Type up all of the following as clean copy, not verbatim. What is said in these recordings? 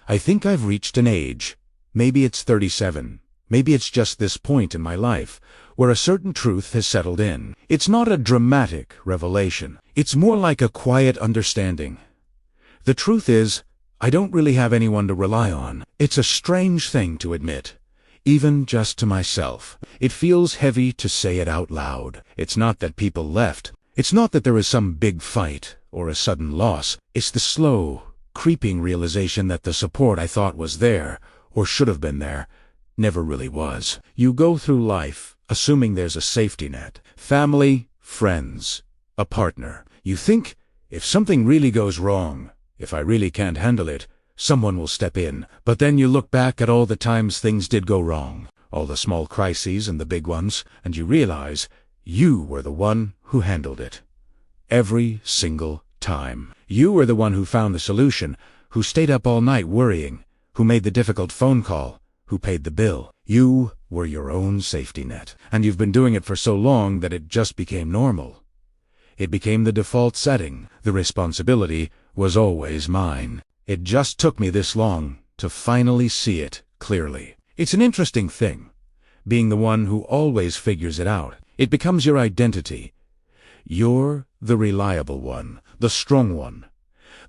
I think I've reached an age, maybe it's 37, maybe it's just this point in my life, where a certain truth has settled in. It's not a dramatic revelation. It's more like a quiet understanding. The truth is, I don't really have anyone to rely on. It's a strange thing to admit, even just to myself. It feels heavy to say it out loud. It's not that people left. It's not that there is some big fight or a sudden loss. It's the slow, creeping realization that the support I thought was there, or should have been there, never really was. You go through life assuming there's a safety net. Family, friends, a partner. You think, if something really goes wrong, if I really can't handle it, someone will step in. But then you look back at all the times things did go wrong, all the small crises and the big ones, and you realize you were the one who handled it. Every single time. You were the one who found the solution, who stayed up all night worrying, who made the difficult phone call, who paid the bill. You were your own safety net. And you've been doing it for so long that it just became normal. It became the default setting. The responsibility was always mine. It just took me this long to finally see it clearly. It's an interesting thing, being the one who always figures it out. It becomes your identity. You're the reliable one, the strong one,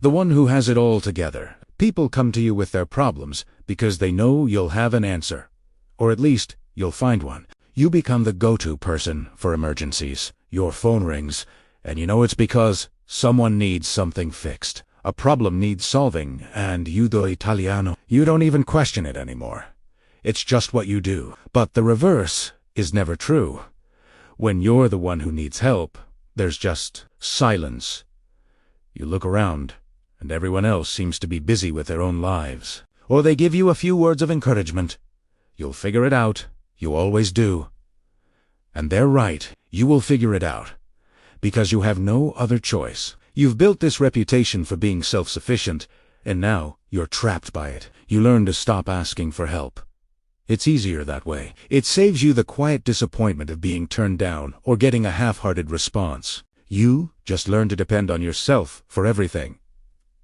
the one who has it all together. People come to you with their problems because they know you'll have an answer, or at least you'll find one. You become the go-to person for emergencies. Your phone rings, and you know it's because someone needs something fixed. A problem needs solving, and you do Italiano. You don't even question it anymore. It's just what you do. But the reverse is never true. When you're the one who needs help, there's just silence. You look around, and everyone else seems to be busy with their own lives. Or they give you a few words of encouragement. You'll figure it out. You always do. And they're right. You will figure it out. Because you have no other choice. You've built this reputation for being self-sufficient, and now you're trapped by it. You learn to stop asking for help. It's easier that way. It saves you the quiet disappointment of being turned down or getting a half-hearted response. You just learn to depend on yourself for everything.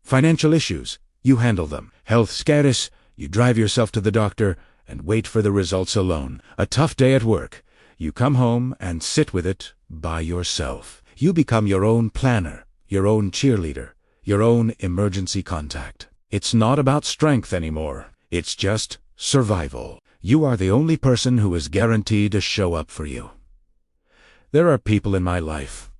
Financial issues, you handle them. Health scares, you drive yourself to the doctor and wait for the results alone. A tough day at work, you come home and sit with it by yourself. You become your own planner, your own cheerleader, your own emergency contact. It's not about strength anymore. It's just survival. You are the only person who is guaranteed to show up for you. There are people in my life.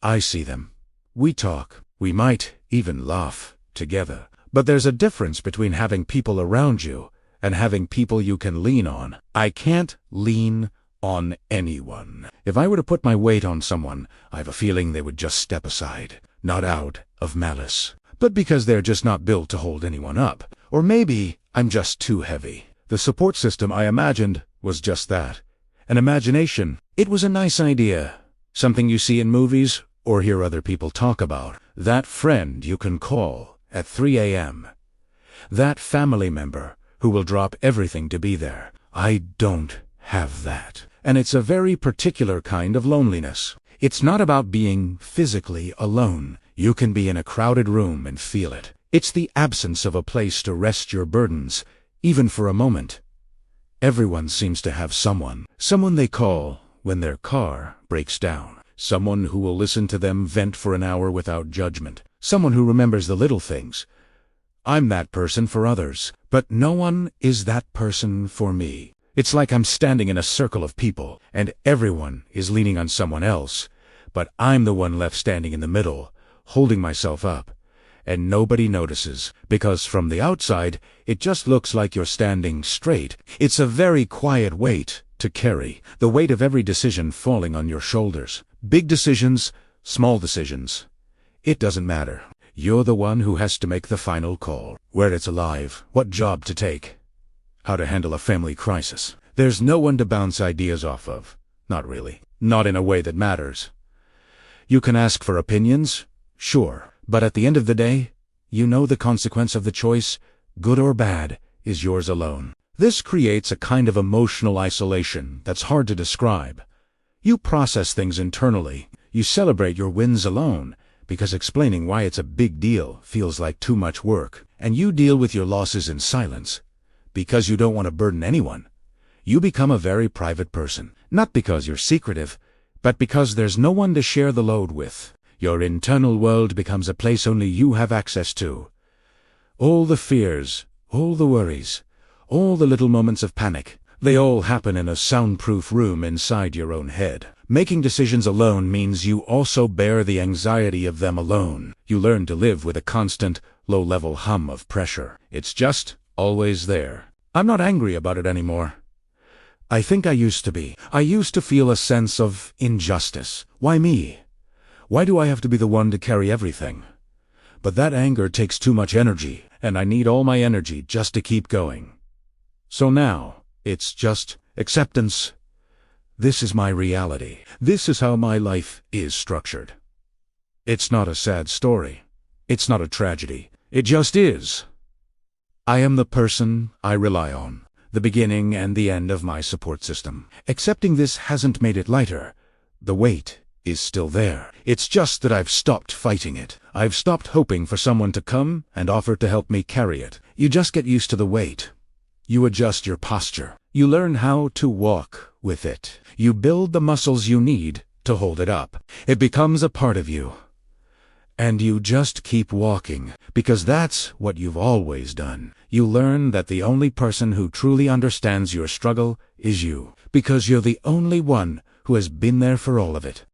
I see them. We talk. We might even laugh together. But there's a difference between having people around you and having people you can lean on. I can't lean on anyone. If I were to put my weight on someone, I have a feeling they would just step aside. Not out of malice, but because they're just not built to hold anyone up. Or maybe I'm just too heavy. The support system I imagined was just that. An imagination. It was a nice idea. Something you see in movies or hear other people talk about. That friend you can call at 3 a.m. That family member who will drop everything to be there. I don't have that. And it's a very particular kind of loneliness. It's not about being physically alone. You can be in a crowded room and feel it. It's the absence of a place to rest your burdens, even for a moment. Everyone seems to have someone they call when their car breaks down. Someone who will listen to them vent for an hour without judgment. Someone who remembers the little things. I'm that person for others, but no one is that person for me. It's like I'm standing in a circle of people, and everyone is leaning on someone else, but I'm the one left standing in the middle, holding myself up. And nobody notices, because from the outside, it just looks like you're standing straight. It's a very quiet weight to carry, the weight of every decision falling on your shoulders. Big decisions, small decisions. It doesn't matter. You're the one who has to make the final call. Where it's alive, what job to take, how to handle a family crisis. There's no one to bounce ideas off of. Not really. Not in a way that matters. You can ask for opinions, sure. But at the end of the day, you know the consequence of the choice, good or bad, is yours alone. This creates a kind of emotional isolation that's hard to describe. You process things internally. You celebrate your wins alone, because explaining why it's a big deal feels like too much work, and you deal with your losses in silence, because you don't want to burden anyone. You become a very private person, not because you're secretive, but because there's no one to share the load with. Your internal world becomes a place only you have access to. All the fears, all the worries, all the little moments of panic, they all happen in a soundproof room inside your own head. Making decisions alone means you also bear the anxiety of them alone. You learn to live with a constant, low-level hum of pressure. It's just always there. I'm not angry about it anymore. I think I used to be. I used to feel a sense of injustice. Why me? Why do I have to be the one to carry everything? But that anger takes too much energy, and I need all my energy just to keep going. So now, it's just acceptance. This is my reality. This is how my life is structured. It's not a sad story. It's not a tragedy. It just is. I am the person I rely on, the beginning and the end of my support system. Accepting this hasn't made it lighter. The weight is still there. It's just that I've stopped fighting it. I've stopped hoping for someone to come and offer to help me carry it. You just get used to the weight. You adjust your posture. You learn how to walk with it. You build the muscles you need to hold it up. It becomes a part of you. And you just keep walking, because that's what you've always done. You learn that the only person who truly understands your struggle is you, because you're the only one who has been there for all of it.